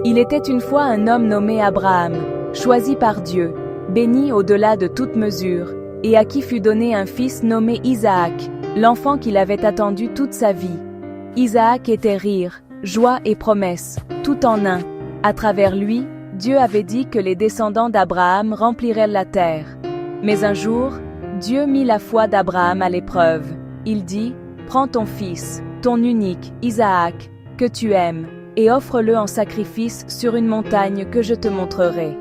Il était une fois un homme nommé Abraham, choisi par Dieu, béni au-delà de toute mesure, et à qui fut donné un fils nommé Isaac, l'enfant qu'il avait attendu toute sa vie. Isaac était rire, joie et promesse, tout en un. À travers lui, Dieu avait dit que les descendants d'Abraham rempliraient la terre. Mais un jour, Dieu mit la foi d'Abraham à l'épreuve. Il dit, « Prends ton fils, ton unique, Isaac, que tu aimes, et offre-le en sacrifice sur une montagne que je te montrerai. »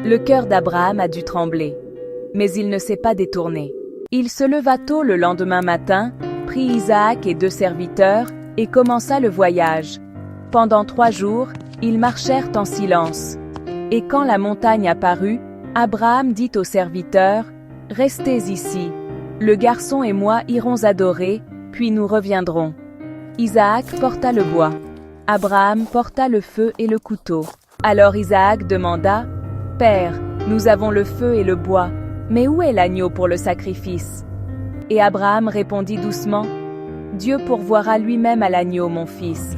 Le cœur d'Abraham a dû trembler, mais il ne s'est pas détourné. Il se leva tôt le lendemain matin, prit Isaac et 2 serviteurs, et commença le voyage. Pendant 3 jours, ils marchèrent en silence. Et quand la montagne apparut, Abraham dit aux serviteurs, « Restez ici. Le garçon et moi irons adorer, puis nous reviendrons. » Isaac porta le bois. Abraham porta le feu et le couteau. Alors Isaac demanda, « Père, nous avons le feu et le bois, mais où est l'agneau pour le sacrifice ?» Et Abraham répondit doucement, « Dieu pourvoira lui-même à l'agneau, mon fils. »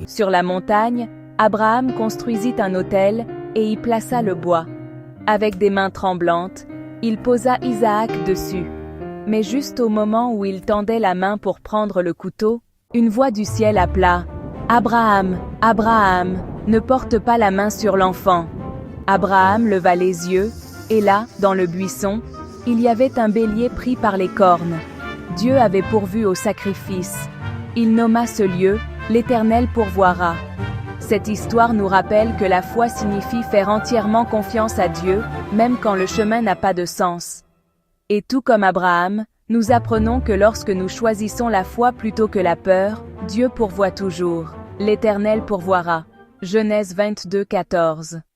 Sur la montagne, Abraham construisit un autel et y plaça le bois. Avec des mains tremblantes, il posa Isaac dessus. Mais juste au moment où il tendait la main pour prendre le couteau, une voix du ciel appela, « Abraham, Abraham, ne porte pas la main sur l'enfant. » Abraham leva les yeux, et là, dans le buisson, il y avait un bélier pris par les cornes. Dieu avait pourvu au sacrifice. Il nomma ce lieu « L'Éternel pourvoira ». Cette histoire nous rappelle que la foi signifie faire entièrement confiance à Dieu, même quand le chemin n'a pas de sens. Et tout comme Abraham, nous apprenons que lorsque nous choisissons la foi plutôt que la peur, Dieu pourvoit toujours. L'Éternel pourvoira. Genèse 22, 14.